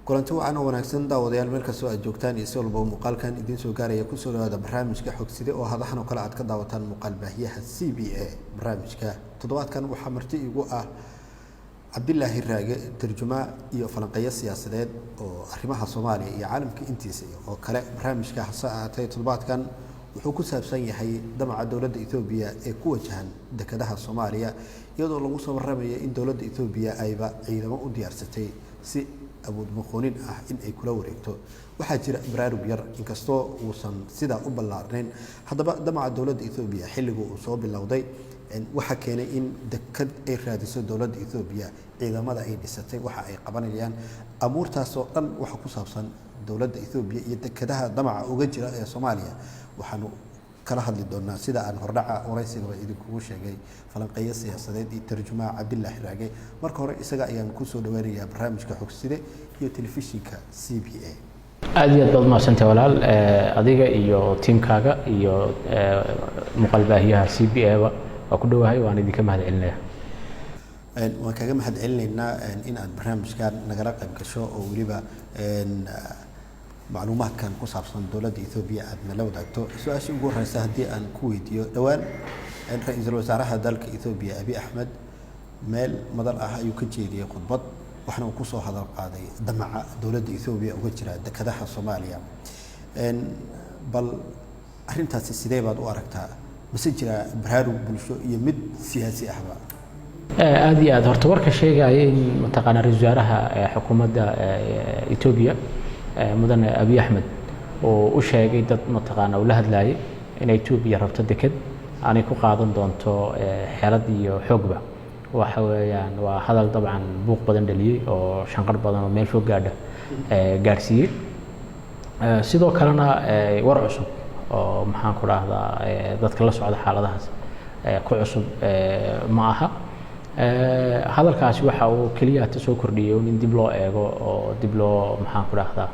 kulanti wacan oo wanaagsan daawadayaal meel kastoo aad joogtaan iyo si walba muuqaalkan idin soo gaaraya ku soo dhawaada barnaamijka xogside oo hadahan oo kale aad ka daawataan muuqaal baahiyaha CBA barnaamijka toddobaadkan waxaa marti igu ah Cabdillaahi Raage tarjuma iyo falanqeeyo siyaasadeed oo arrimaha Soomaaliya iyo caalamka intiisa oo kale barnaamijka hasaatay toddobaadkan wuxuu ku saabsan yahay damaca dawladda Itoobiya ee ku wajahan dekedaha Soomaaliya iyadoo lagu soo warramayo in dawladda Itoobiya ayba ciidamo u diyaarsatay si awood maqoonin ah in ay kula wareegto waxa jira baraarug yar inkastoo uusan sida u ballaarnayn haddaba damaca dawladda Itoobiya xilligu uu soo bilowday waxa keenay in dekad ay raadiso dawladda Itoobiya ciidamada ay dhisatay waxa ay qabanayaan abuurtaas oo dhan waxa ku saabsan dawladda Itoobiya iyo dekedaha damaca uga jira ee Soomaaliya waxaanu kala hadli doonaa sida aan hordhaca waraysiga idinku sheegay falanqeeyo siyaasadeed iyo tarjuma Cabdillaahi Raage marka hore isaga ayaan ku soo dhawaanayaa barnaamijka xogside iyo telefishinka CBA aad iyo aad mahadsantahay walaal adiga iyo teamkaaga iyo muuqaal baahiyaha CBA waa ku dhawahay waan idinka mahadcelinayaa waan kaga mahadcelinaynaa in aad barnaamijkan nagala qayb gasho oo waliba macluumaadkan ku saabsan dawladda Itoobiya aad nala wadaagto su'aasha ugu horeysa haddii aan ku weydiiyo dhawaan ra'iisul wasaaraha dalka Itoobiya Abiy Ahmed meel madal ah ayuu ka jeediyay khudbad waxna uu ku soo hadal qaaday damaca dawladda Itoobiya uga jira dekedaha Soomaaliya bal arrintaasi sidee baad u aragtaa mise jira baraarug bulsho iyo mid siyaasi ahba aad iyo aad horta warka sheegaya in mataqaana ra'iisul wasaaraha xukuumadda Itoobiya mudane Abiy Ahmed oo u sheegay dad mataqaana uu la hadlayay in Itoobiya rabto deked aanay ku qaadan doonto xeelad iyo xoogba waxa weeyaan waa hadal dabcan buuq badan dhaliyay oo shanqar badan oo meel fog gaarsiiyay sidoo kalena war cusub oo maxaan ku raahdaa dadka la socda xaaladahaas ku cusub ma aha hadalkaasi waxa uu kaliya soo kordhiyay in dib loo eego oo dib loo maxaan ku raahdaa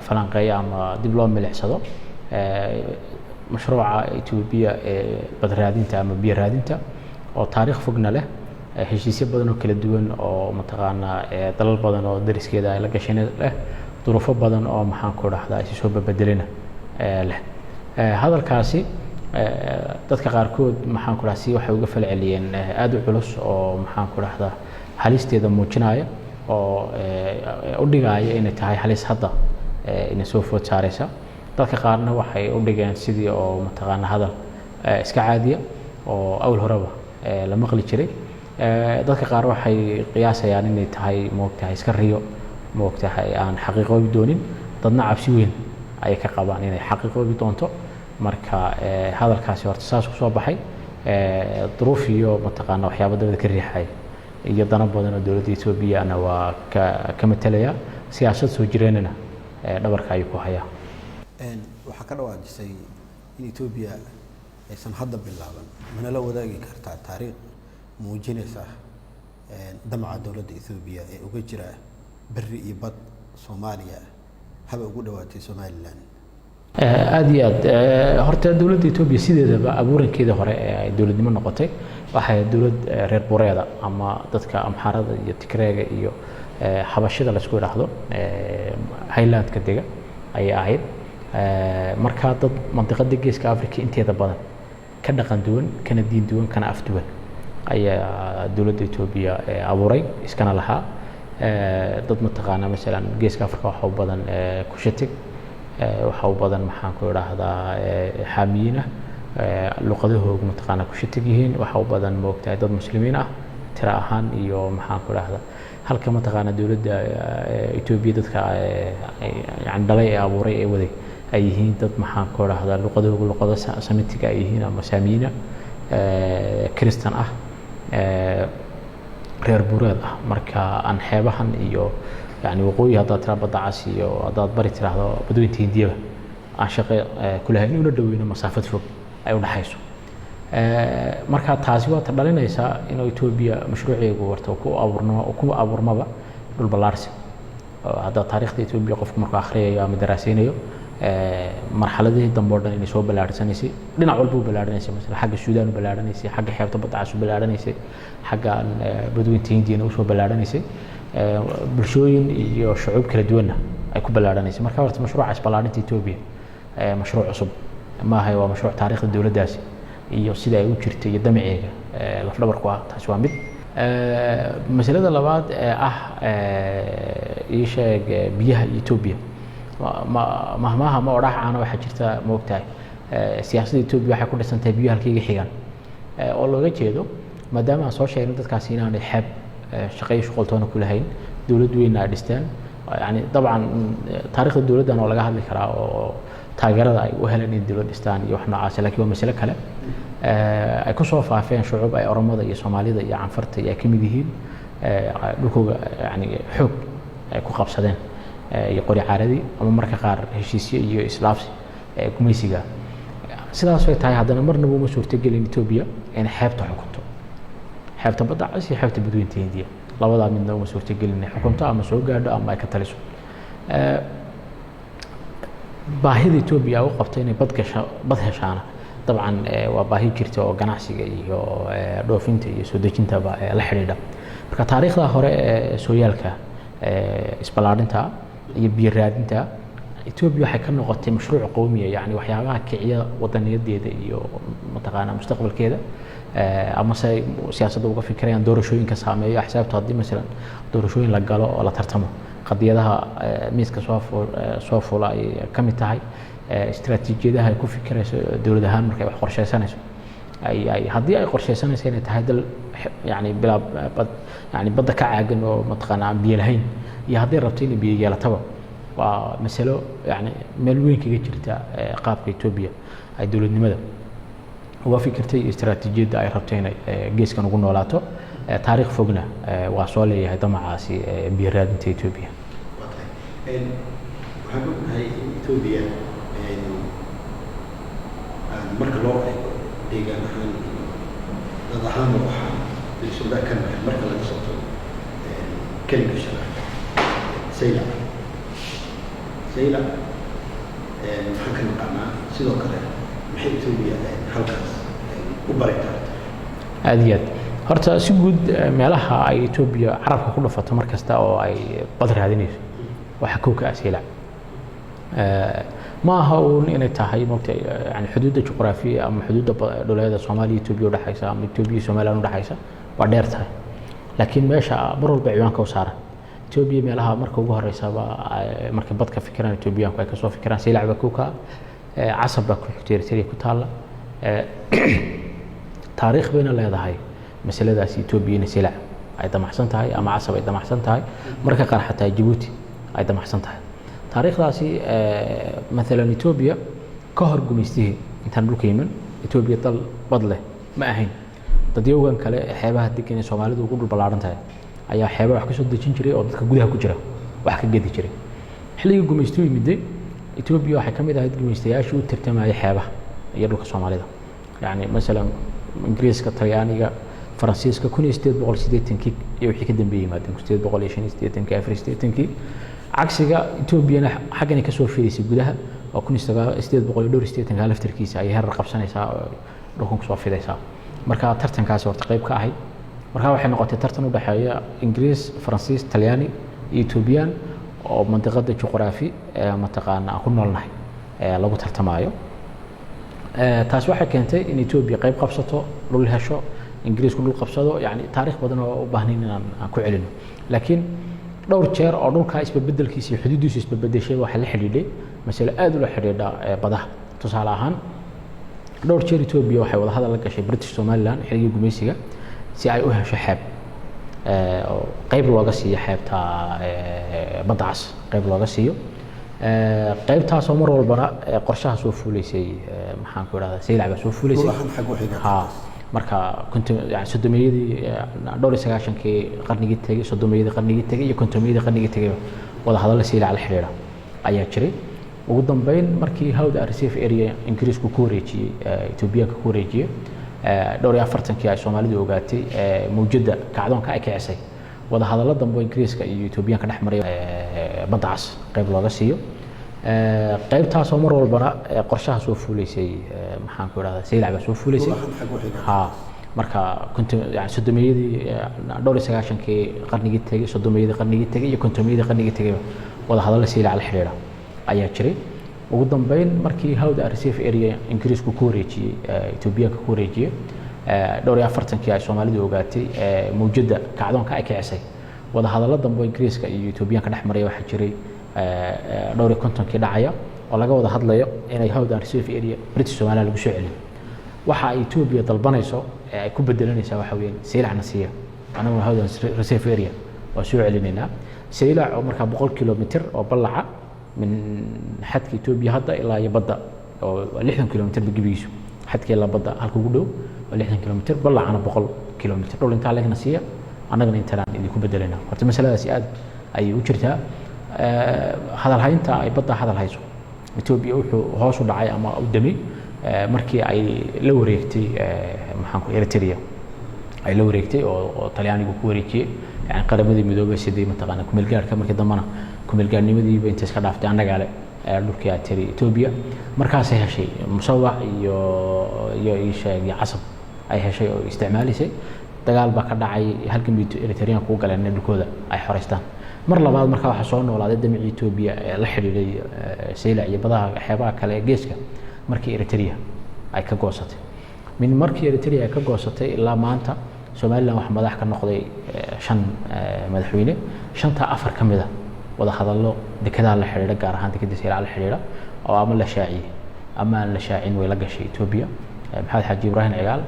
falanqeeyo ama dib loo milicsado mashruuca Itoobiya ee badraadinta ama biyo raadinta oo taariikh fogna leh heshiisyo badan oo kala duwan oo mataqaana dalal badan oo dariskeeda ay la gashay leh duruufo badan oo maxaan ku raahdaa ay soo bedelina leh hadalkaasi dadka qaarkood maxaan ku raahdaa waxay uga falceliyeen aad u culus oo maxaan ku raahdaa halisteeda muujinaya oo u dhigaya inay tahay halis hadda inay soo food saaraysa dadka qaarna waxay u dhigeen sidii oo mataqaana hadal iska caadiya oo awl horeba la maqli jiray dadka qaar waxay qiyaasayaan inay tahay moogtahay iska riyo moogtahay aan xaqiiqoobi doonin dadna cabsi weyn ay ka qabaan inay xaqiiqoobi doonto marka hadalkaasi horta saas ku soo baxay duruuf iyo mataqaana waxyaabo dabada ka riixay iyo dana badan oo dawladda Itoobiya ana waa ka matalaya siyaasad soo jireenana dhabarka ay ku hayaan waxa ka dhawaajisay in Itoobiya aysan hadda bilaaban mana la wadaagi kartaa taariikh muujinaysa damaca dawladda Itoobiya ee uga jira bari iyo bad Soomaaliya haba ugu dhawaatay Somaliland aad iyo aad horta dawladda Itoobiya sideedaba abuurankeeda hore ee dawladnimo noqotay waxay dawlad reer bureeda ama dadka amxarada iyo Tigreega iyo xabashida la isku yiraahdo Highlandka dega ay ahayd marka dad mantiqada geeska Afrika inteeda badan ka dhaqan duwan kana diin duwan kana af duwan ayaa dawladda Itoobiya abuuray iskana lahaa dad mataqaana midalan geeska Afrika waxa u badan ku shatig waxa u badan maxaan ku yiraahdaa xaamiina luqadahooda mataqaana ku shatig yihiin waxa u badan moogtahay dad muslimiin ah tira ahaan iyo maxaan ku yiraahdaa halka mataqaana dawladda Itoobiya dadka yani dhalay ee abuuray ee waday ay yihiin dad maxaan ku yiraahdaa luqadahooda luqada samitiga ay yihiin ama saamiina kristan ah reer bureed ah marka aan xeebahan iyo يعني وقوي هذا ترى بدعسي وهذا بري ترى هذا بدون تهديه عن شقة كلها إنه ندوينه مسافة فوق أي ونحيسه مركز تازيوة تبلينا يسا إنه إثيوبيا مشروعي قوورته وكو أورما بقى بالبلارس هذا تاريخ إثيوبيا قف مركز آخرية يا مدرسينيو مرحلة دي دمبوردن إني سو بلارسانيسي لنا علبو بلارسانيسي مثلا حق السودان بلارسانيسي حق حياة بدعسو بلارسانيسي حق بدون تهديه نوسو بلارسانيسي bulshooyin iyo shucuub kala duwanna ay ku ballaaranayso marka horta mashruuca isballaarinta Ethiopia mashruuc cusub ma aha waa mashruuc taariikhda dawladdaasi iyo sida ay u jirtay iyo damaceega laf dhabar ku ah taas waa mid masalada labaad ii sheeg biyaha Ethiopia mahmaha ma odhaacana waxa jirta moogtahay siyaasadda Ethiopia waxay ku dhisan tahay biyaha halkayga xigan oo looga jeedo maadaama aan soo sheegnay dadkaasi inaanay xeeb shaqo iyo shaqoltoona ku lahayn dawlad weyn ay dhistaan yani dabcan taariikhda dawladdan oo laga hadli karaa oo taageerada ay u heleen in dawlad dhistaan iyo wax noocaas laakiin waa mas'ale kale ay ku soo faafeen shucuub ay Oromada iyo Soomaalida iyo Canfarta ay ka mid yihiin dhulkooda yani xoog ay ku qabsadeen iyo qori caaradii ama marka qaar heshiisyo iyo islaafsi gumaysiga sidaas ay tahay haddana marnaba uma suurtagelin Ethiopia in xeebta xukunto xeebta badda cas iyo xeebta badweynta Hindiya labadaa midna uma suurtagelin in xukunto ama soo gaadho ama ay ka taliso baahida Ethiopia u qabtay inay bad heshaan dabcan waa baahi jirta oo ganacsiga iyo dhoofinta iyo soo dejinta la xiriidha marka taariikhda hore sooyaalka isballaarinta iyo biyo raadinta Ethiopia waxay ka noqotay mashruuc qowmiya yani waxyaabaha kiciya wadaniyadeeda iyo mataqaana mustaqbalkeeda ama say siyaasadda uga fikirayaan doorashooyinka saameeyo axsaabta haddii mesela doorashooyin la galo oo la tartamo qadiyadaha miiska soo fuula ay ka mid tahay istiraatiijiyadaha ay ku fikirayso dawlad ahaan markay wax qorsheysanayso ay haddii ay qorsheysanayso inay tahay dal yani bilaa bad yani badda ka caagan oo mataqaana aan biyo lahayn iyo haddii rabto inay biyo yeelataba waa masalo yani meel weyn kaga jirta qaabka Ethiopia ay dawladnimada uga fikirtay istiraatiijiyadda ay rabto inay geeskan ugu noolaato taariikh fogna waa soo leeyahay damacaasi biyo raadinta Ethiopia waxaan ognahay in Ethiopia marka loo eego deegaan ahaan dad ahaan waxaa bulshada ka mid marka laga soo tago keliga shaqada sayla maxaan ka naqaanaa sidoo kale maxay Ethiopia halkaas u bari kartaa aad iyo aad horta si guud meelaha ay Ethiopia carabka ku dhafato markasta oo ay bad raadinayso waxa kooka asila ما هو إن تهاي مقطع يعني حدود الجغرافية أم حدود دولة الصومالية إثيوبيا ودحيسة أم إثيوبيا الصومالية ودحيسة وديرتها لكن ماشى برو البعيان كوسارة إثيوبيا ملها مركب جوهر يسابا مركب بدك فكران إثيوبيا كويكسوا فكران سيلعب كوكا عصب كتير تري كتالا تاريخ بين الله هاي مسألة ذا إثيوبيا نسيلع أيضا محسن تهاي أما عصب أيضا محسن تهاي مركب قار حتى جيبوتي أيضا محسن تهاي تاريخ راسي مثلا إثيوبيا كهر جميسته إنت هنروح يمن إثيوبيا طل بدله ما أهين تديوغان كله حيبها تكين الصومالي وكل البلارن تاعي أيها حيبها وحكي صد تشينجري أو تكجودها كجرا وحكي جدي جري حلي جميسته يمدي إثيوبيا حكم إذا هاد جميسته شو ترتمى أي حيبها يروح الصومالي ده يعني مثلا إنجليز كطلياني فرنسيس ككون استيد بقول استيد تنكي يوحي كدم بيجي مادن استيد بقول إيشين استيد تنكي أفري استيد تنكي عكسها إثيوبيا حاجة كسور في سجودها أو كن استيد بقول دور استيد تنكي على فتركيس أي هالرقم سنة ساعة رقم كسور في ذا مركا ترتن كاسور تقريب كاهي مركا واحد نقطة ترتن وبحياة إنجليز فرنسيس طلياني إثيوبيان أو منطقة الجغرافي منطقة أنا أكون نلناي لو ترتمايو تاس واحد كانت إن إثيوبيا قريب قبضته لولها شو إنجليز كله قبضته يعني تاريخ بدنا وبهنين أكو علنه لكن دور جير أو دور كايس ببدل كيسي حدوديس ببدل شيء واحد لحديده مثلا آدو لحديده بده تصالحان دور جير إثيوبيا واحد ولا هذا لك شيء بريتش سوماليلاند حريق جميسية سي أي أوها شحاب قيب الوقسية حاب تا بدعس قيب الوقسية قيب تا سومر والبراء قرشها سوفوليسي محان كورا سيلعب سوفوليسي ها marka kuntu yani sodomiyadii dhowr sagaashankii qarnigii tagay sodomiyadii qarnigii tagay iyo kuntumiyadii qarnigii tagay wada hadal siila la xiriira ayaa jiray ugu dambeyn markii hawda reserve area ingiriisku ku wareejiyay Ethiopia ku wareejiyay dhowr iyo 40kii ay Soomaalidu ogaatay mawjada kacdoonka ay kicisay wada hadalada dambe ingiriiska iyo Ethiopia ka dhaxmaray badacas qayb looga siiyo qaybtaas oo mar walbana qorshaha soo fuuleysay maxaan ku raadayay saylaaba soo fuuleysay ha marka yani sodomiyadii dhowr iyo sagaashankii qarnigii tegey sodomiyadii qarnigii tegey iyo kontomiyadii qarnigii tegey wada hadalla Saylac la xiriira ayaa jiray ugu dambeyn markii hawda reserve area Ingiriisku ku wareejiyay Ethiopia ku wareejiyay dhowr iyo 40kii ay Soomaalidu ogaatay mawjada kacdoonka ay kicisay wada hadalla dambe Ingiriiska iyo Ethiopia ka dhaxmaray waxa jiray dhowr iyo 50kii dhacaya oo laga wada hadlayo inay hawda reserve area British Soomaaliya lagu soo celiyo waxa ay Ethiopia dalbanayso ay ku bedelanaysaa waxa weeyaan Saylac nasiya anagu hawda reserve area oo soo celinayna Saylac oo marka 100 kilomitir oo ballaca min xadka Ethiopia hadda ilaa iyo badda oo 60 kilomitir bigibiisu xadka ilaa badda halka ugu dhow 60 kilomitir ballacana 100 kilomitir dhul inta leeg nasiya anagana intaan idinku bedelayna horta masaladaasi aad ay u jirtaa hadal haynta ay badda hadal hayso Ethiopia wuxuu hoos u dhacay ama u damay markii ay la wareegtay maxaan ku Eritrea ay la wareegtay oo Talyaanigu ku wareejiyay yani qaramadii midoobay sidii mataqaana ku meelgaarka markii dambana ku meelgaarnimadii bay inta iska dhaaftay anaga le dhulkii ay tiri Ethiopia markaas ay heshay musawac iyo sheeg casab ay heshay oo isticmaalisay dagaal baa ka dhacay halkan Eritrea ku galeen dhulkooda ay xoreystaan mar labaad marka waxa soo noolaaday damicii Ethiopia la xiriiray Saylac iyo badaha xeebaha kale geeska markii Eritrea ay ka goosatay min markii Eritrea ay ka goosatay ilaa maanta Soomaaliland wax madax ka noqday 5 madaxweyne 5 afar kamida wada hadallo dekadaha la xiriira gaar ahaan dekada Saylac la xiriira oo ama la shaaciyay ama la shaacin way la gashay Ethiopia Maxamed Xaaji Ibrahim Cigaal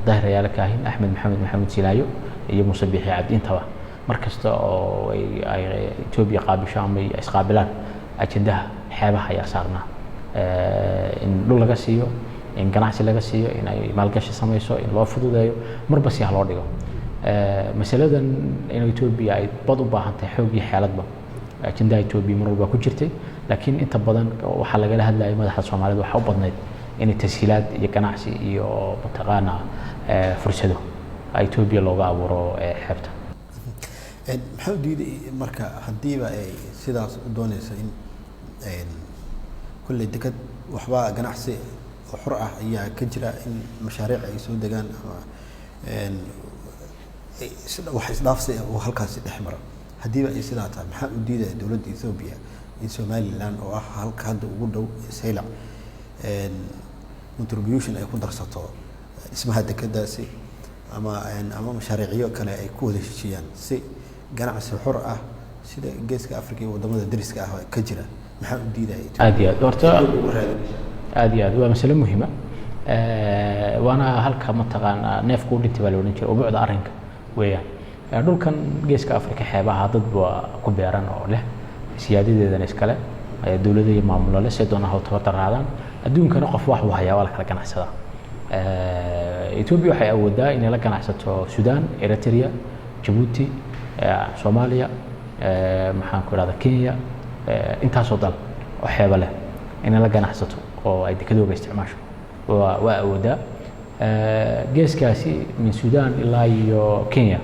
Daahir Yaala Kaahin Axmed Maxamed Silaayo iyo Muuse Biixi Cabdi intaba markasta oo ay Ethiopia qaabisho ama ay isqaabilaan ajendaha xeebaha ayaa saarnaa in dhul laga siiyo in ganacsi laga siiyo in ay maalgashi samayso in loo fududeeyo marba si loo dhigo masaladan in Ethiopia ay bad u baahan tahay xoog iyo xeeladba ajendaha Ethiopia mar walba ku jirtay laakiin inta badan waxa laga hadlayay madaxda Soomaaliyeed waxa u badnayd in tashiilaad iyo ganacsi iyo mataqaana fursado Ethiopia looga abuuro xeebta maxaa diiday marka hadiiba ay sidaas u doonayso in kulli dekad waxba ganacsi oo xor ah ayaa ka jira in mashaariic ay soo degaan ama wax isdhaafsi oo halkaas dhex mara hadiiba ay sidaa tahay maxaa u diiday dawladda Ethiopia in Somaliland oo ah halka hadda ugu dhow Saylac contribution ay ku darsato ismaha dekadaasi ama mashaariicyo kale ay ku wada heshiiyaan si ganacsi xor ah sida geeska Afrika iyo wadamada dariska ah ka jira maxaa u diiday aad iyo horta aad iyo waa mas'ala muhiim ah waana halka mataqaana neefku u dhintay baa loo dhintay oo buucda arrinka weeyaan dhulkan geeska Afrika xeebaha dad waa ku beeran oo leh siyaadadeedana iskale dawladda iyo maamulka leh si doona hawta raadaan adduunkana qof wax haya wala kala ganacsada Ethiopia waxay awoodaa inay la ganacsato Sudan Eritrea Djibouti Soomaaliya maxaan ku raada Kenya intaas oo dal oo xeeba leh inay la ganacsato oo ay dekadooga isticmaasho waa awoodaa geeskaasi min Sudan ilaa iyo Kenya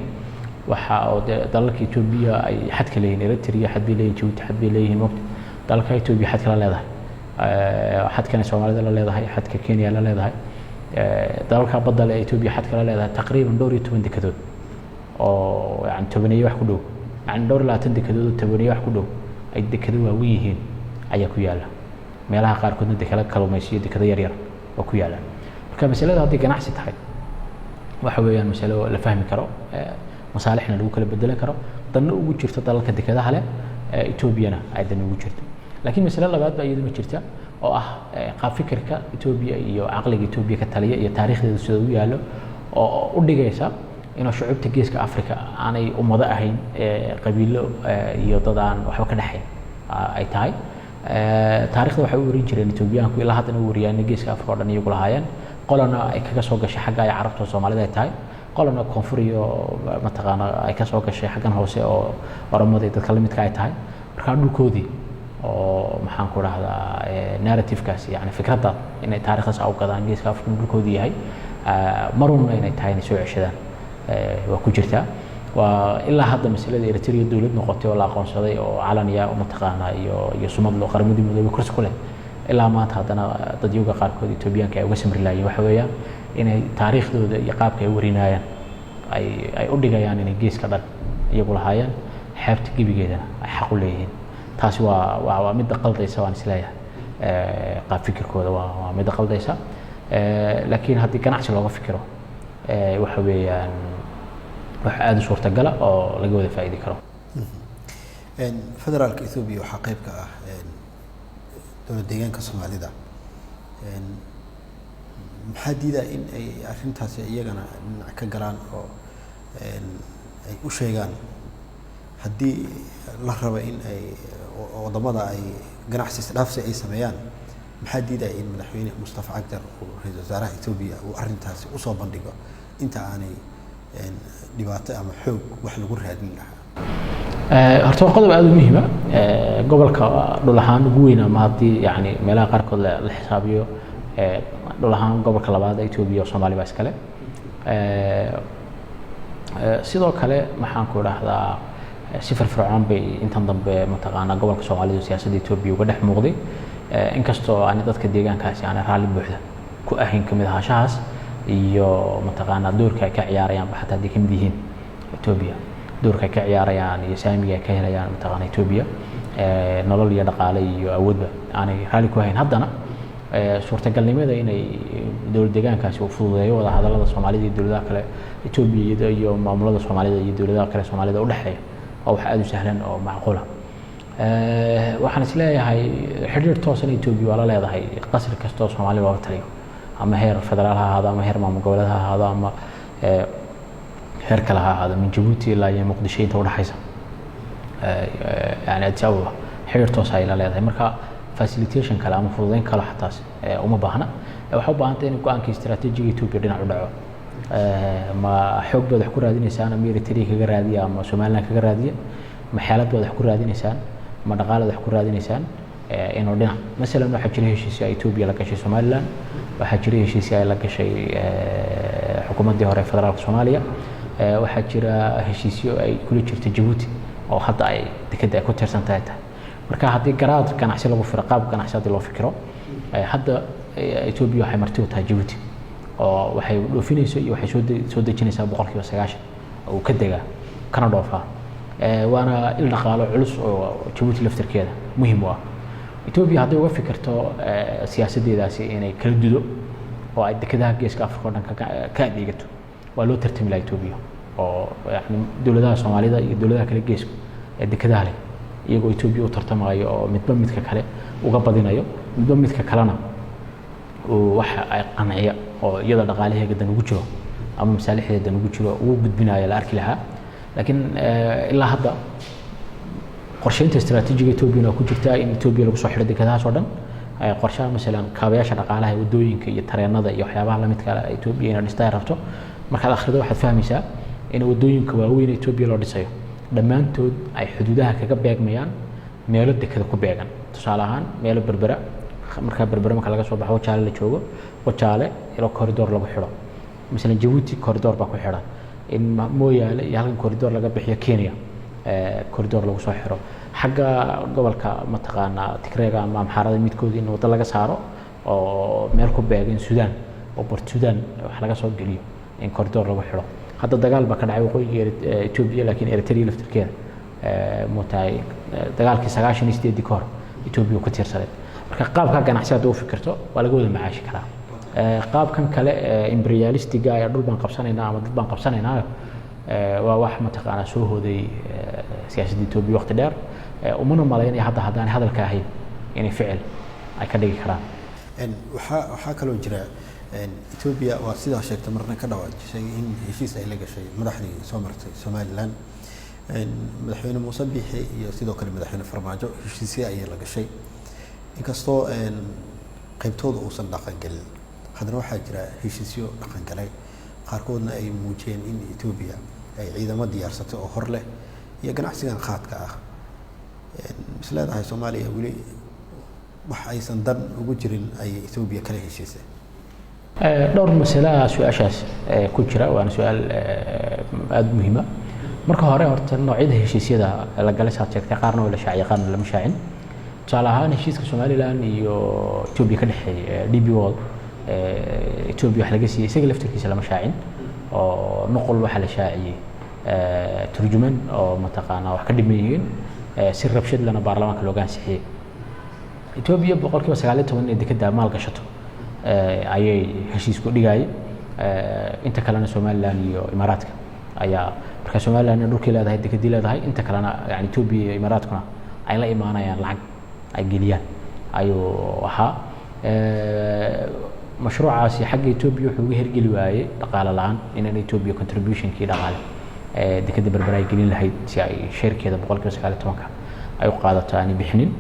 waxa oo dalalka Ethiopia ay xad ka leeyihiin Eritrea xad bay leeyihiin Djibouti xad bay leeyihiin dalka Ethiopia xad kala leedahay xadkana Soomaalida la leedahay xadka Kenya la leedahay dalalka badda leh Ethiopia xad kala leedahay taqriiban 12 dekadood oo yani tobaniyo wax ku dhow yani 20 dekadood tobaniyo wax ku dhow ay dekado waaweyn yihiin ayaa ku yaala meelaha qaar koodna dekada kalluumaysiyo dekada yar yar oo ku yaala marka masalada hadii ganacsi tahay waxa weeyaan mas'alo la fahmi karo masaalixna lagu kala bedelan karo dadna ugu jirto dalalka dekadaha leh Ethiopia ay dan ugu jirto laakiin mas'ala labaad baa iyaduna jirta oo ah qaab fikirka Ethiopia iyo aqliga Ethiopia ka taliya iyo taariikhdeeda sida uu yaalo oo u dhigaysa inuu shucuubta geeska Afrika aanay ummado ahayn qabiilo iyo dad aan waxba ka dhaxayn ay tahay taariikhda waxa uu warin jireen Ethiopiaanku ilaa hadda uu wariyaan geeska Afrika oo dhan iyagu lahaayeen qolana ay kaga soo gashay xagga ay carabta Soomaalida ay tahay qolana koonfur iyo mataqaana ay ka soo gashay xaggan hoose oo oramada dadka la midka ay tahay marka dhulkoodii oo maxaan ku raahdaa narrative-kaas yani fikradda inay taariikhdaas u gadaan geeska Afrika dhulkoodii yahay maruna inay tahay inay soo ceshadaan waa ku jirtaa waa ilaa hadda masalada Eritrea dawlad noqotay oo la aqoonsaday oo calaniya oo mataqaana iyo sumad loo qaramadii midoobay kursi ku leh ilaa maanta haddana dad yoga qaarkood Ethiopiaanka ay uga samri laayeen waxa weeyaan inay taariikhdooda iyo qaabka ay warinayaan ay u dhigayaan inay geeska dhan iyagu lahaayeen xeebta gebigeedana ay xaq u leeyihiin taasi waa midda qaldaysa waan isleeyahay qaab fikirkooda waa midda qaldaysa laakiin haddii ganacsi looga fikiro waxa weeyaan wax aad u suurtagala oo laga wada faa'iidi karo federaalka Ethiopia waxaa qayb ka ah dowlad deegaanka Soomaalida maxaa diidaa in ay arrintaasi iyagana dhinac ka galaan oo ay u sheegaan haddii la rabo in ay wadamada ay ganacsi isdhaafsi ay sameeyaan maxaa diidaa in madaxweyne Mustafa Cagjar oo ra'iisul wasaaraha Ethiopia uu arrintaasi u soo bandhigo inta aanay dhibaato ama xoog wax lagu raadin lahaa horta qodob aad u muhiim ah gobolka dhul ahaan ugu weyn ama haddii yani meelaha qaarkood la xisaabiyo dhul ahaan gobolka labaad ee Ethiopia oo Soomaaliya baa iskale sidoo kale maxaan ku idhaahdaa si firfircoon bay intan dambe mataqaanaa gobolka Soomaalida siyaasadda Ethiopia uga dhex muuqday inkastoo aan dadka deegaankaasi aan raalli buuxda ku ahayn kamid ahaanshahaas iyo mataqaanaa doorka ay ka ciyaarayaan xataa haddii kamid yihiin Ethiopia doorka ay ka ciyaarayaan iyo saamiga ay ka helayaan mataqaanaa Ethiopia nolol iyo dhaqaale iyo awoodba aanay raalli ku ahayn haddana suurtagalnimada inay dowlad deegaankaasi u fududeeyo wada hadallada Soomaalida iyo dowladaha kale Ethiopia iyo maamulada Soomaalida iyo dowladaha kale Soomaalida u dhaxeeya oo wax aad u sahlan oo macquul ah waxaan isleeyahay xiriir toosan Ethiopia waa la leedahay qasri kasta oo Soomaaliya looga taliyo ama heer federaal ha ahaado ama heer maamul goboleed ha ahaado ama heer kale ha ahaado min Djibouti ilaa iyo Muqdisho inta u dhaxaysa yani Addis Ababa xiriir toos ay la leedahay marka facilitation kale ama fududeyn kale xataas uma baahna waxa u baahan tahay in go'aanka istiraatiijiga Ethiopia dhinac u dhaco ma xoog baad wax ku raadinaysaan ama Eritrea kaga raadiya ama Somaliland kaga raadiya ma xaalad baad wax ku raadinaysaan ma dhaqaale wax ku raadinaysaan inuu dhinac mesela waxa jira heshiisyo Ethiopia la gashay Somaliland waxa jira heshiisyo ay la gashay xukuumadii hore federaalka Soomaaliya waxa jira heshiisyo ay kula jirtay Djibouti oo hadda ay dekada ku tirsan tahay marka haddii garaad ganacsi lagu firo qaab ganacsi hadii loo fikiro hadda Ethiopia waxay marti u tahay Djibouti oo waxay dhoofinayso iyo waxay soo dejinaysaa 90% oo ka dega kana dhoofaa waana il dhaqaale culus oo Djibouti laftirkeeda muhiim u ah Ethiopia haddii uga fikirto siyaasadeedaasi inay kala dudo oo ay dekadaha geeska Afrika oo dhan ka adeegato waa loo tartami lahaa Ethiopia oo yani dowladaha Soomaalida iyo dowladaha kale geeska ee dekadaha leh iyagoo Ethiopia u tartamayo oo midba midka kale uga badinayo midba midka kalena waxa ay qanciya oo iyada dhaqaalaheega dan ugu jiro ama masaalixdeeda dan ugu jiro ugu gudbinayo la arki lahaa laakiin ilaa hadda qorsheynta istiraatiijiga Ethiopia ku jirta in Ethiopia lagu soo xiro dekadahaas oo dhan qorshaha misalan kaabayaasha dhaqaalaha wadooyinka iyo tareenada iyo waxyaabaha la midka ah Ethiopia inay dhistaa rabto marka akhrido waxaad fahmaysaa in wadooyinka waaweyn Ethiopia loo dhisayo dhammaantood ay xuduudaha kaga beegmayaan meelo dekada ku beegan tusaale ahaan meelo berbera marka berbera marka laga soo baxo Jaale la joogo Jaale ilo koridor lagu xiro misalan Djibouti koridor baa ku xiran in mooyaale iyo halkan koridor laga bixiyo Kenya koridor lagu soo xiro xagga gobolka mataqaana Tigreega ama Amxaarada midkood in wada laga saaro oo meel ku beegan Suudaan oo Port Suudaan wax laga soo geliyo in koridor lagu xiro hadda dagaal ba ka dhacay waqooyiga Ethiopia laakiin Eritrea laftirkeeda mutaay dagaalkii 98 ka hor Ethiopia ku tiirsaday marka qaabka ganacsiga uu fikirto waa laga wada macaashi karaa qaabkan kale imperialistiga ay dhul baan qabsanaynaa ama dad baan qabsanaynaa waa wax mataqaana soo hooday siyaasadda Ethiopia waqti dheer umana maleynaya haddaan hadalka ahayn inay ficil ay ka dhigi karaan waxa kaloo jira Ethiopia waa sida sheegtay marna ka dhawaajisay in heshiis ay la gashay madaxdii soo martay Somaliland madaxweyne Muuse Biixi iyo sidoo kale madaxweyne Farmaajo heshiisyo ay la gashay inkastoo qaybtooda uusan dhaqan galin haddana waxaa jira heshiisyo dhaqan galay qaarkoodna ay muujiyeen in Ethiopia ay ciidamo diyaarsatay oo hor leh iyo ganacsigan qaadka ah mislaadahay Soomaaliya wali wax aysan dan ugu jirin ay Ethiopia kala heshiisay dhowr mas'ala su'aashaas ku jira waana su'aal aad muhiim ah marka hore horta noocyada heshiisyada la galay saabtay qaarna oo la shaaciyay qaarna lama shaacin tusaale ahaan heshiiska Somaliland iyo Ethiopia ka dhaxeeyay DP World Ethiopia wax laga siiyay isaga laftirkiisa lama shaacin oo noqol waxa la shaaciyay turjuman oo mataqaana wax ka dhimayeen si rabshad lana baarlamaanka looga ansixiyay Ethiopia boqolkiiba 19 ee dekada maal gashato ayay heshiis ku dhigay inta kalena Soomaaliland iyo Imaaraadka ayaa marka Soomaaliland dhulkii leedahay dekadii leedahay inta kalena yani Ethiopia iyo Imaaraadkuna ay la imaanayaan lacag ay geliyaan ayuu waxa mashruucaasi xagga Ethiopia wuxuu hirgeli waayay dhaqaale la'aan in Ethiopia contribution-kii dhaqaale dekada Berbera ay gelin lahayd si ay shirkada boqolkiiba 19 ay u qaadato aan bixinin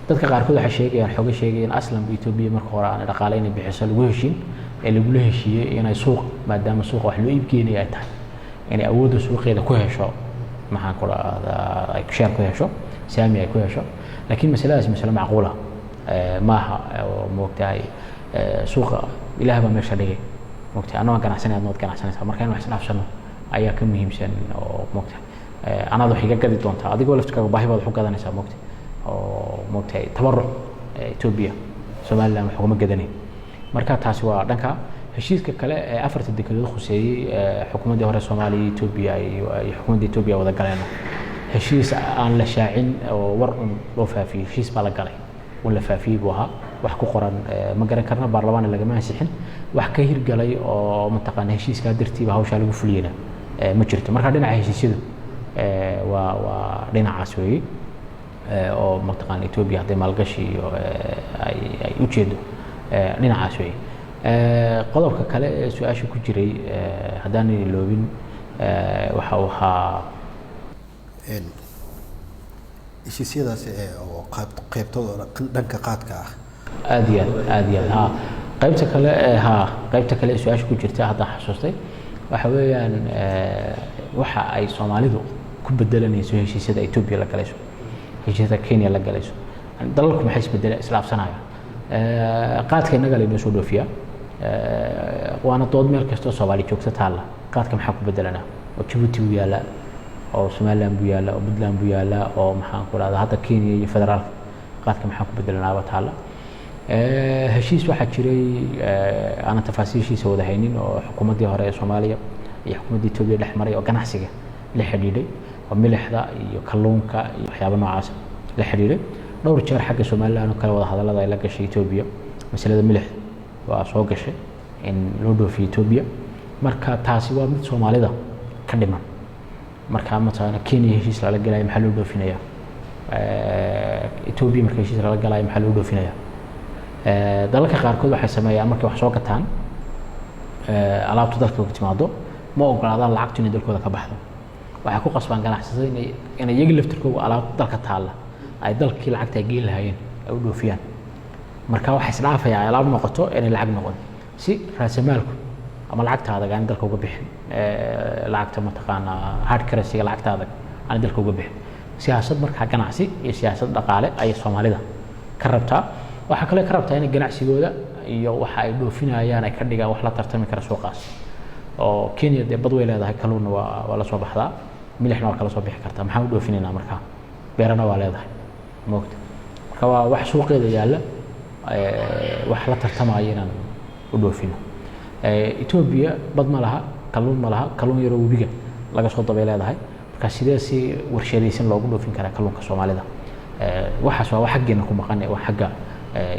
dadka qaarkood waxay sheegayaan xoga sheegayaan aslan Ethiopia marka hore aan dhaqaale inay bixiso lagu heshiin ee lagu heshiiyay inay suuq maadaama suuq wax loo iibgeeyay ay tahay inay awoodda suuqeeda ku hesho maxaan ku raacdaa ay share ku hesho saami ay ku hesho laakiin mas'aladaas mas'ala macquula maaha moogtahay suuqa ilaahay baa meesha dhigay moogtahay anoo ganacsanay aad ganacsanaysa marka in wax isdhaafsano ayaa ka muhiimsan oo moogtahay anaad wax iga gadi doontaa adigoo laftirkaaga baahi baad wax u gadanaysaa moogtahay oo moogtahay tabarruc Ethiopia Soomaaliland wax uma gadanay marka taasi waa dhanka heshiiska kale ee afarta dekedood khuseeyay xukuumadda hore Soomaaliya Ethiopia iyo xukuumadda Ethiopia wada galeen heshiis aan la shaacin oo war loo faafiyay heshiis baa la galay wala faafiyay buu ahaa wax ku qoran ma garan karna baarlamaanka laga maasixin wax ka hirgalay oo mataqaan heshiiska dirtiiba hawsha lagu fuliyay ma jirto marka dhinaca heshiisyadu waa dhinacaas weey oo mataqaan Ethiopia hadday maalgashi iyo ay u jeedo dhinacaas weey qodobka kale ee su'aasha ku jiray hadaan iloobin waxa uu ahaa heshiisyadaas oo qaybtooda dhanka qaadka ah aad iyo ha qaybta kale ee su'aasha ku jirta hadda xasuustay waxa weeyaan waxa ay Soomaalidu ku bedelanayso heshiisyada Ethiopia la galayso heshiisyada Kenya la galayso dalalku maxay isbedelay islaafsanaya qaadka inaga leeyahay soo dhoofiya waana dood meel kasta Soomaali joogta taala qaadka maxaa ku bedelana oo Djibouti u yaala oo Somaliland buu yaala oo Puntland buu yaala oo maxaan ku raada hadda Kenya iyo federaal qaadka maxaa ku bedelana taala heshiis waxa jiray aan tafaasiishiisa wada haynin oo xukuumadii hore ee Soomaaliya iyo xukuumadii Ethiopia dhexmaray oo ganacsiga la xidhiidhay oo milixda iyo kalluunka iyo waxyaabo noocaas la xidhiidhay dhowr jeer xagga Soomaaliland oo kala wada hadalada ay la gashay Ethiopia masalada milixda waa soo gashay in loo dhoofiyo Ethiopia marka taasi waa mid Soomaalida ka dhiman marka matana Kenya heshiis la galay maxaa loo dhoofinaya Ethiopia marka heshiis la galay maxaa loo dhoofinaya dalalka qaarkood waxay sameeyaan markay wax soo gataan alaabta dalka ku timaado ma ogolaadaan lacagtu in dalkooda ka baxdo waxa ku qasban ganacsatada in iyaga laftirkooda alaabta dalka taala ay dalkii lacagta geel lahaayeen ay u dhoofiyaan marka waxa isdhaafaya alaab noqoto inay lacag noqon si raasamaalku ama lacagtaada aan dalka uga bixin lacagta mataqaana hard currency lacagtaada aan dalka uga bixin siyaasad marka ganacsi iyo siyaasad dhaqaale ay Soomaalida ka rabtaa waxa kale ka rabtaa in ganacsigooda iyo waxa ay dhoofinayaan ay ka dhigaan wax la tartami kara suuqaas oo Kenya de bad way leedahay kalluun waa la soo baxdaa milixna waa kala soo bixi kartaa maxaa u dhoofinayna marka beerana waa leedahay moogta marka waa wax suuqeeda yaala wax la tartamaya inaan u dhoofino Ethiopia bad ma laha kalluun yar oo webiga laga soo dabay leedahay marka sidee si warshadaysan loogu dhoofin karaa kalluunka Soomaalida waxaas waa xaggeena ku maqan ee xagga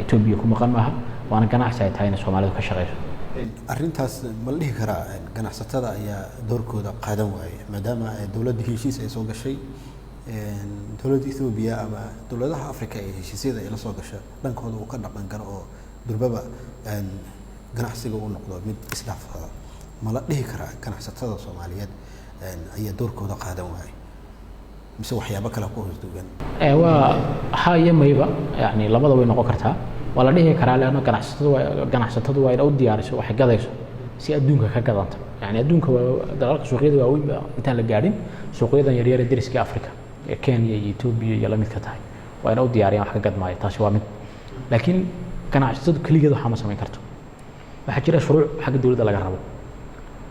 Ethiopia ku maqan maaha waana ganacsi ay tahay in Soomaalidu ka shaqeyso arrintaas ma la dhihi karaa ganacsatada ayaa doorkooda qaadan waayay maadaama dawladda heshiis ay soo gashay dawladda Ethiopia ama dawladaha Afrika ee heshiisyada ay la soo gashay dhankooda uu ka dhaqan karo oo durbaba ganacsiga uu noqdo mid isdhaafada ma la dhihi karaa ganacsatada Soomaaliyeed ayaa doorkooda qaadan waayay mise waxyaabo kale ku hoosdugan waa hayamayba yani labada way noqon kartaa wala dhihi karaa leena ganacsatadu waa u diyaariso wax gadayso si adduunka ka gadanta yani adduunka dalalka suuqyada waa weyn intaan la gaarin suuqyada yar yar ee dariska Afrika ee Kenya iyo Ethiopia iyo la mid ka tahay waa u diyaariyaan wax ka gadmaayo taasi waa mid laakiin ganacsatadu kaligeed waxa ma sameyn karto waxa jira shuruuc xagga dawladda laga rabo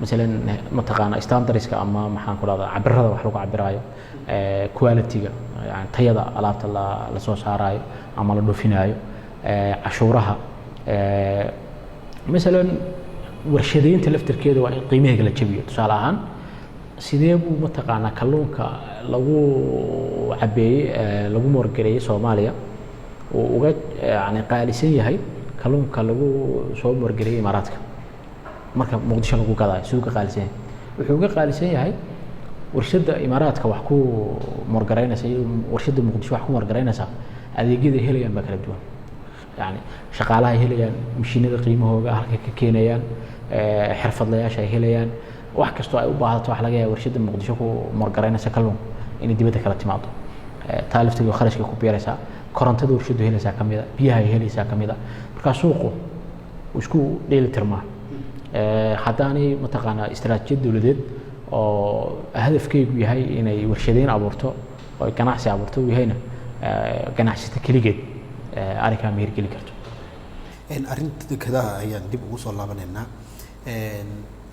مثلا mataqaana standardska ama maxaan ku raada cabirada wax lagu cabirayo quality-ga yani tayada alaabta la soo saarayo ama la dhoofinayo cashuuraha مثلا warshadaynta laftirkeeda waa in qiimaheega la jabiyo tusaale ahaan sidee buu mataqaanaa kalluunka lagu cabeeyey lagu moorgareeyey Soomaaliya oo uga yani qaalisan yahay kalluunka lagu soo moorgareeyey Imaaraadka marka Muqdisho lagu gadayo sidoo ka qaalisan yahay wuxuu uga qaalisan yahay warshada Imaaraadka wax ku moorgareynaysa iyo warshada Muqdisho wax ku moorgareynaysa adeegyada helayaan ba kala duwan يعني شغالها هليان مشينة قيمة halka ka keenayaan xirfadlayaasha ay helayaan wax kasto ay u baahato wax laga yaabo warshada Muqdisho ku margareynaysa kalluun in dibadda kala timaado taaliftiga kharashka ku beeraysa korontada warshadu helaysa kamida biyaha ay helaysa kamida marka suuqu isku dheeli tirmaa hadaani mataqaana istaraatiijiyad dawladeed oo hadafkeedu yahay inay warshadeyn abuurto oo ganacsi abuurto yahayna ganacsiyada kaligeed arrinka ma hirgeli karto arrinta dekadaha ayaan dib ugu soo laabanaynaa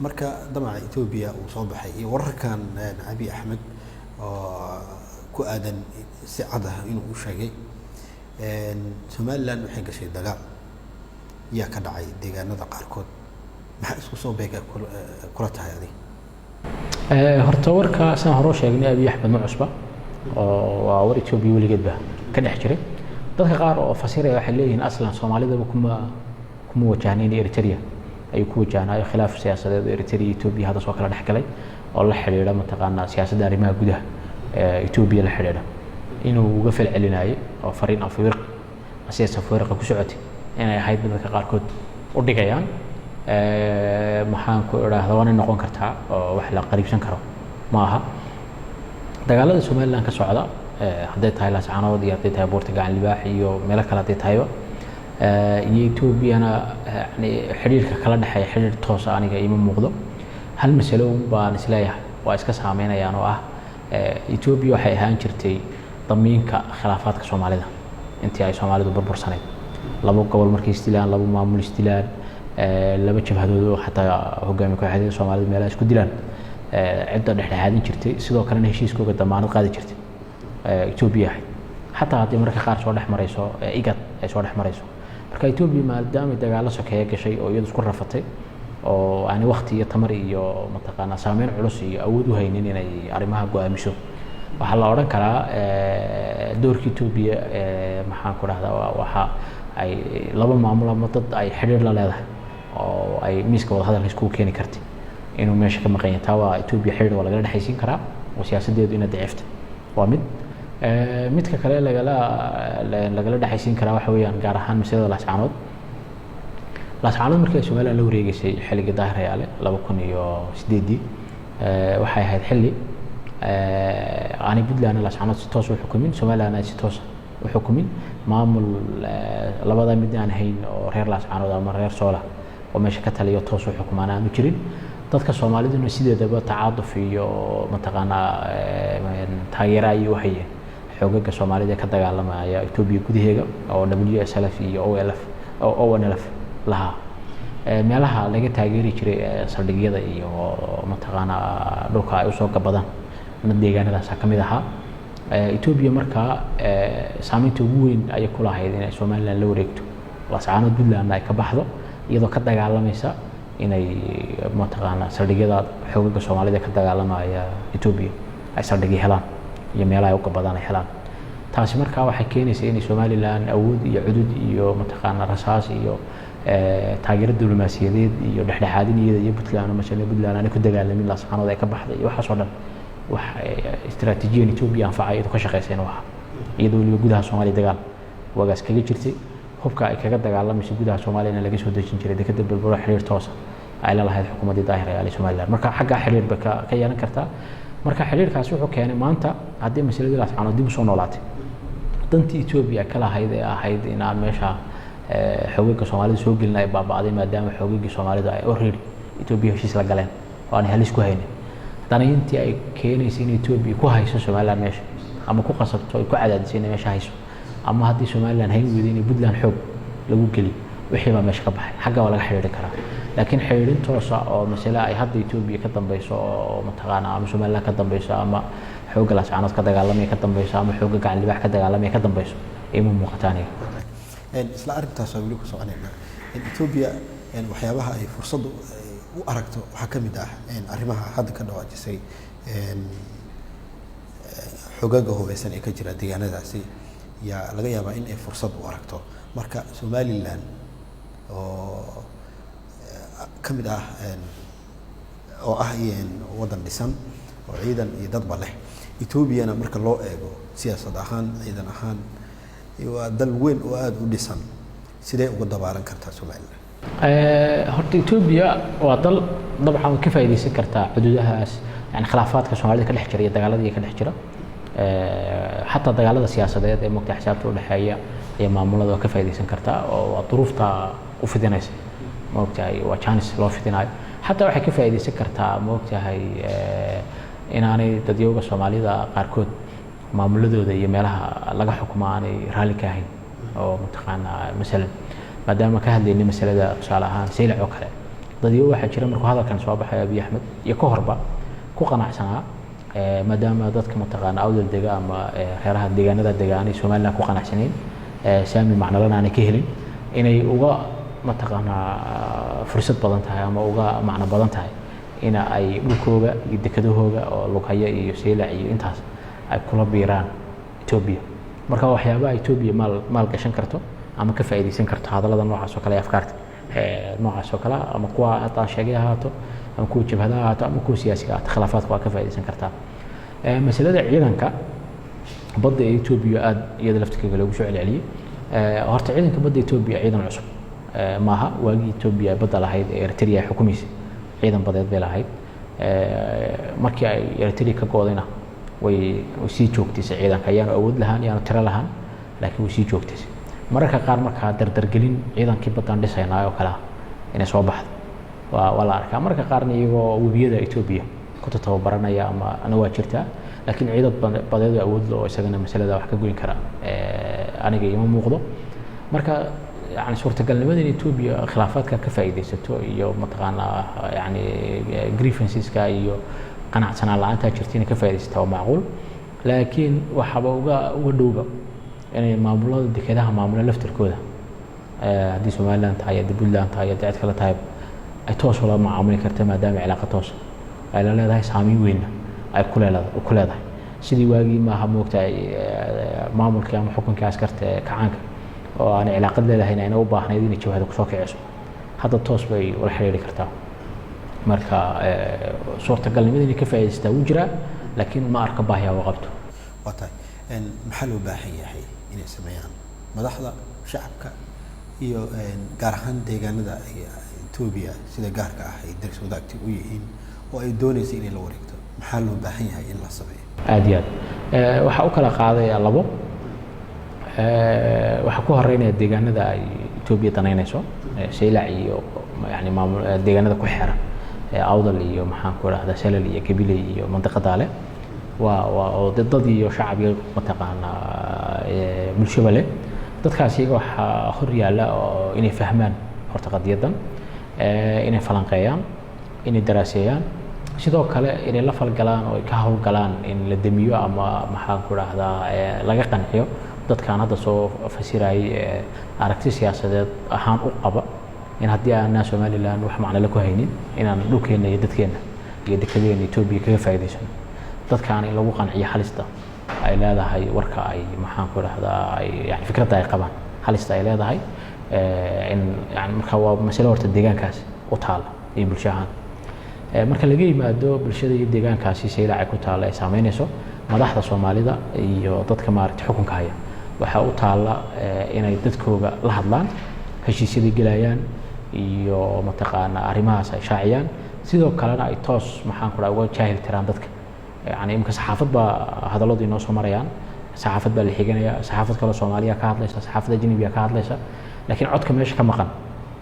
marka damaca Ethiopia uu soo baxay iyo wararkan Abiy Ahmed oo ku aadan si cad ah inuu u sheegay Somaliland waxay gashay dagaal yaa ka dhacay deegaanada qaarkood maxaa isku soo beegay kula tahay adiga horta warka saan hore sheegnay Abiy Ahmed ma cusba oo waa war Ethiopia weligeed ba ka dhex jiray dadka qaar oo fasiraya waxay leeyihiin aslan Soomaalida kuma wajahnayn Eritrea ay ku wajahnaayeen khilaaf siyaasadeed Eritrea Ethiopia hada soo kala dhaxgalay oo la xiriira mataqaana siyaasadda arrimaha gudaha Ethiopia la xiriira inuu uga falcelinaayo oo fariin afweer siyaasad afweerka ku socotay inay ahayd dadka qaarkood u dhigayaan maxaan ku iraahdaa waan noqon kartaa oo wax la qariibsan karo maaha dagaalada Somaliland ka socda hadday tahay laascaanood iyo hadday tahay boorta gacan libaax iyo meelo kale hadday tahayba iyo Ethiopia-na yani xiriirka kala dhaxeeya xiriir toos ah aniga ima muuqdo hal mas'alo baan isleeyahay waa iska saameynayaan oo ah Ethiopia waxay ahaan jirtay damiinka khilaafaadka Soomaalida intii ay Soomaalidu burbursaneed laba gobol markay istilaan laba maamul istilaan laba jabhadood oo xataa hogaamiye kooxda Soomaalida meelaha isku dilaan cidda dhexdhexaadin jirtay sidoo kalena heshiiskooda damaanad qaadi jirtay Ethiopia حتى هذه مرة خارج صور أحمر يسوع إيجاد صور أحمر يسوع مركا إثيوبيا ما دام دجال سكية كشيء أو يذكر رفتي أو يعني وقت يتمري يو منطقة سامين علوسي أودو هينين يعني أرمها جوا مشوا وحلا أورن كلا دور إثيوبيا محن كره هذا وح أي لبا معمولة متض أي حرير لا له أو أي ميسك ولا هذا الهسكو كيني كرتي إنه ماشي كم قيمة توا إثيوبيا حرير ولا غير حيسين كرا وسياسة دي إنه ضعفت وامد midka kale lagala dhaxaysiin karaa waxa weeyaan gaar ahaan mas'alada laascaanood markii Soomaaliya la wareegaysay xilliga daahirayaale 2008 waxay ahayd xilli aan Puntland laascaanood si toos u xukumin Soomaaliya si toos u xukumin maamul labada mid aan hayn oo reer laascaanood ama reer Soola oo meesha ka taliyo toos u xukumaan aanu jirin dadka Soomaaliduna sideedaba tacaaduf iyo mataqaana taageero ay waxay xoogagga Soomaalida ka dagaalamaya Ethiopia gudaheega oo WSLF iyo OLF oo ONLF laha meelaha laga taageeri jiray saldhigyada iyo mataqaana dhulka ay u soo gabadaan deegaanadaas ka mid aha Ethiopia marka saameynta ugu weyn ay ku lahayd in Soomaaliland la wareegto laascaanood Puntland ay ka baxdo iyadoo ka dagaalamaysa inay mataqaana saldhigyada xoogagga Soomaalida ka dagaalamaya Ethiopia ay saldhigi helaan iyo meelaha ay u gabadaan ay helaan taasi marka waxay keenaysaa in Somaliland awood iyo cudud iyo mataqaana rasaas iyo taageero diblomaasiyadeed iyo dhexdhexaadinayada iyo Puntland ama Puntland ay ku dagaalamin laascaanood ay ka baxday iyo waxa soo dhan wax istiraatiijiyad Ethiopia anfacay ka shaqeysay waxa iyadoo waliba gudaha Soomaaliya dagaal wagaas kaga jirtay hubka ay kaga dagaalamayso gudaha Soomaaliya laga soo dejin jiray dekada balbaro xiriir toos ah ay la lahayd xukuumadda daahirayaal Somaliland marka xagga xiriir ba ka yeelan kartaa marka xiriirkaas wuxuu keenay maanta haddii mas'alada laascaanood dib u soo noolaatay dantii Ethiopia kala ahayd in aan meesha xoogagga Soomaalida soo gelinay baabaaday maadaama xoogagga Soomaalida ay already Ethiopia heshiis la galeen oo aan halis ku haynin danayntii ay keenaysay in Ethiopia ku hayso Somaliland meesha ama ku qasabto ay ku cadaadisay in meesha hayso ama haddii Somaliland hayn weeyday in Puntland xoog lagu geliyo wixii baa meesha ka baxay xagga waa laga xiriirin karaa laakiin xiriirin toos ah oo mas'ala ay hadda Ethiopia ka dambayso oo mataqaana ama Somaliland ka dambayso ama xoogga laascaanood ka dagaalamay ka dambayso ama xoogga gacan libaax ka dagaalamay ka dambayso ay muuqataan isla arrintaas wali ku soconayna Ethiopia waxyaabaha ay fursadu u aragto waxaa ka mid ah arrimaha hadda ka dhawaajisay xogaga hubeysan ee ka jira deegaanadaasi yaa laga yaabaa in ay fursad u aragto marka Somaliland oo ka mid ah oo ah wadan dhisan oo ciidan iyo dadba leh Ethiopia marka loo eego siyaasad ahaan ciidan ahaan waa dal weyn oo aad u dhisan sidee uga dabaalan kartaa Somaliland horta Ethiopia waa dal dabcan ka faa'iideysan kartaa xuduudahaas yani khilaafaadka Soomaalida ka dhex jira iyo dagaaladii ka dhex jira حتى dagaalada siyaasadeed ee mugta xisaabta u dhaxeeya iyo maamulada ka faa'iideysan kartaa oo duruufta u fidinaysa moogtahay waa chance loo fidinayo حتى waxay ka faa'iideysan kartaa moogtahay inaanay dadyoga Soomaalida qaarkood maamuladooda iyo meelaha laga xukumo aanay raali ka ahayn oo mutaqaana misalan maadaama ka hadlaynay masalada tusaale ahaan Seylac oo kale dadyo waxa jira markuu hadalkan soo baxay Abiy Ahmed iyo ka horba ku qanacsanaa maadaama dadka mutaqaana awdal deega ama reeraha deegaanada deegaanay Soomaaliland ku qanacsaneen saami macnalana aanay ka helin inay uga mutaqaana fursad badan tahay ama uga macna badan tahay in ay dhulkooga iyo dekadahooga oo Luqaya iyo Seylac iyo intaas ay kula biiraan Ethiopia marka waxyaabaha Ethiopia maal gashan karto ama ka faa'iideysan karto hadallada noocaas oo kale afkaarta noocaas oo kale ama kuwa hata sheegay ahaato ama kuwa jabhadaha ahaato ama kuwa siyaasiga ahaato khilaafaadka waa ka faa'iideysan kartaa masalada ciidanka badda Ethiopia aad iyada laftigeeda lagu soo celceliyay horta ciidanka badda Ethiopia ciidan cusub maaha waagi Ethiopia badda lahayd Eritrea xukumaysa ciidan badeed bay lahayd markii ay Eritrea ka goodayna way sii joogtay ciidanka ayaan awood lahaan iyo tiro lahaan laakiin way sii joogtay mararka qaar marka dardargelin ciidankii badan dhisaynaay oo kala inay soo baxdo waa la arkaa mararka qaarna iyagoo webiyada Ethiopia ku tababaranaya ama ana waa jirtaa laakiin ciidad badeed awood loo isagana masalada wax ka goyn kara aniga ima muuqdo marka yani suurtagalnimada in Ethiopia khilaafaadka ka faa'iideysato iyo mataqaana yani grievanceska iyo qanacsanaan la'aanta jirta in ka faa'iideysato waa macquul laakiin waxaba uga dhowba inay maamulada dekedaha maamula laftirkooda haddii Somaliland tahay iyo Puntland tahay iyo cid kale tahay ay toos ula macaamili karto maadaama cilaaqo toos ay la leedahay saameyn weyn ay ku leedahay sidii waagii maaha moogtahay maamulka ama xukunka askarta kacaanka oo aan cilaaqad leedahay inay u baahnayd inay jawhada ku soo kiciso hadda toos bay wala xiriiri kartaa marka suurtagalnimada inay ka faa'iideystaa wuu jiraa laakiin ma arka baahiya oo qabto wata maxaa loo baahan yahay inay sameeyaan madaxda shacabka iyo gaar ahaan deegaanada Ethiopia sida gaarka ah ay daris wadaagti u yihiin oo ay doonayso inay la wareegto maxaa loo baahan yahay in la sameeyo aad iyo aad waxa u kala qaaday labo waxa ku horeynaya deegaanada ay Ethiopia danaynayso Seylac iyo yani maamul deegaanada ku xiran awdal iyo maxaan ku raahdaa Salal iyo Kabiley iyo mantiqada leh waa dad iyo shacab iyo mataqaana bulshada leh dadkaas iyaga waxa hor yaala oo inay fahmaan horta qadiyadan inay falanqeeyaan inay daraaseeyaan sidoo kale inay la falgalaan oo ka hawlgalaan in la damiyo ama maxaan ku raahdaa laga qanciyo dadkan hadda soo fasiray aragti siyaasadeed ahaan u qaba in haddii aan Somaliland wax macna la ku haynin inaan dhulkeena iyo dadkeena iyo dekedeena Ethiopia kaga faa'iideysano dadkaan in lagu qanciyo halista ay leedahay warka ay maxaan ku raahdaa ay yani fikradda ay qabaan halista ay leedahay in yani marka waa mas'alo horta deegaankaas u taala iyo bulshada marka laga yimaado bulshada iyo deegaankaasi Seylac ay ku taala ay saameynayso madaxda Soomaalida iyo dadka maaragtay xukunka haya waxa u taala inay dadkooga la hadlaan heshiisyada galayaan iyo mataqaana arrimahaas ay shaaciyaan sidoo kalena ay toos maxaan ku raahdaa uga jaahil tiraan dadka يعني يمكن صحافة هذا الذي نوصل مريان صحافة بالحجانية صحافة كلا صومالية كهاد ليس صحافة أجنبية كهاد ليس لكن عدك مش كمقام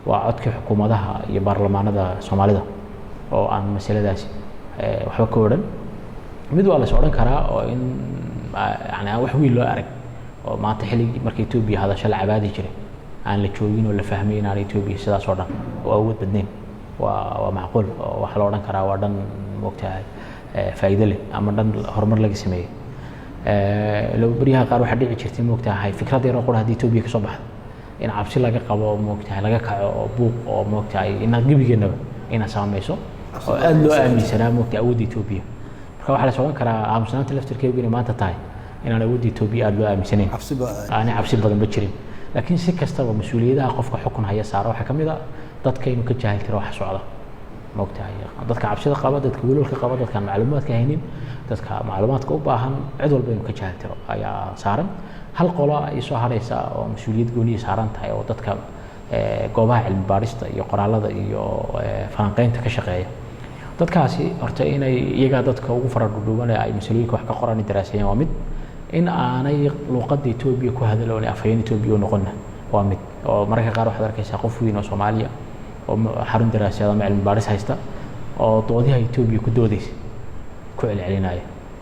وعدك حكومة ده يبرلمان ده صومالي ده أو عن مسألة داسي وحكورن مدو على سؤال كرا إن يعني وحوي له أرك وما تحلي مركي توبي هذا شل عبادي جري عن اللي ولا فاهمين على توبي سدا صورنا وأود بدنين ومعقول وحلورن كرا وردن وقتها فائدة له أما دن هرمر لقي سمية لو بريها قارو حدي عشرتين وقتها هاي فكرة دي رقول هدي توبي كصباح in cabsi laga qabo moogtahay laga kaco oo buuq oo moogtahay in gebigeennaba ina saameyso oo aad loo aaminsanaa moogtahay awoodda Itoobiya marka waxa la soo karaa aamusnaanta laftirkeedu inay maanta tahay inaan awoodda Itoobiya aad loo aaminsanayn cabsi badan ma jirin laakiin si kastaba mas'uuliyadaha qofka xukun haya saaro waxa kamid ah dadka inuu ka jaahil karo wax socda moogtahay dadka cabsida qaba dadka walaalka qaba dadka macluumaadka haynin dadka macluumaadka u baahan cid walba inuu ka jaahil karo ayaa saaran hal qolo ay soo haraysa oo mas'uuliyad gooni saaran tahay oo dadka goobaha cilmi baarista iyo qoraalada iyo falanqaynta ka shaqeeya dadkaasi horta inay iyaga dadka ugu faradhuubanay ay mas'uuliyadka wax ka qoraan daraasayeen waa mid in aanay luqadda Itoobiya ku hadaloon afayeen Itoobiya noqon waa mid oo mararka qaar waxaad arkaysaa qof weyn oo Soomaaliya oo xarun daraasad ama cilmi baaris haysta oo doodiha Itoobiya ku doodaysa ku celcelinaya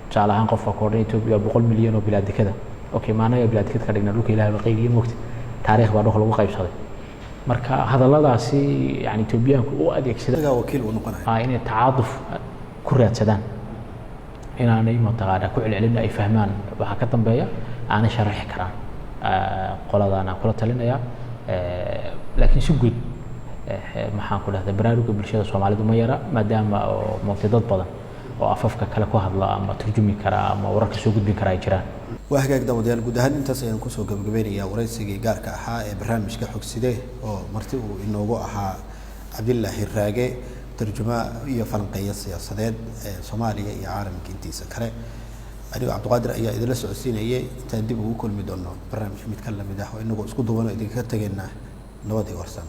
tusaale ahaan qofka koordinay Itoobiya 100 milyan oo bilaadikada okay maana bilaadikada ka dhigna dhulka Ilaahay qaybiyo moogta taariikh baa lagu qaybsaday marka hadalladaasi yani Itoobiyaanku u adeegsadaan wakiil u noqonaya inay tacaaduf ku raadsadaan inaanay mataqaana ku celcelin ay fahmaan waxa ka dambeeya aanay sharaxi karaan qoladana kula talinaya laakiin si guud maxaan ku dhahdaa barnaamijka bulshada Soomaalidu ma yara maadaama oo dad badan oo afafka kala ku hadla ama turjumi kara ama wararka soo gudbin kara ay jiraan waa hagaag dawadayaal guud ahaan intaas ayaan kusoo gabagabaynayaa waraysigii gaarka ahaa ee barnaamijka xogside oo marti uu inoogu ahaa Cabdillaahi Raage tarjuma iyo falanqeeyo siyaasadeed ee Soomaaliya iyo caalamka intiisa kale aniga Cabdiqaadir ayaa idin la socodsiinayay intaan dib ugu kulmi doono barnaamij mid kale lamid ah oo inagu isku duubano idinka tageena nabad iyo warsan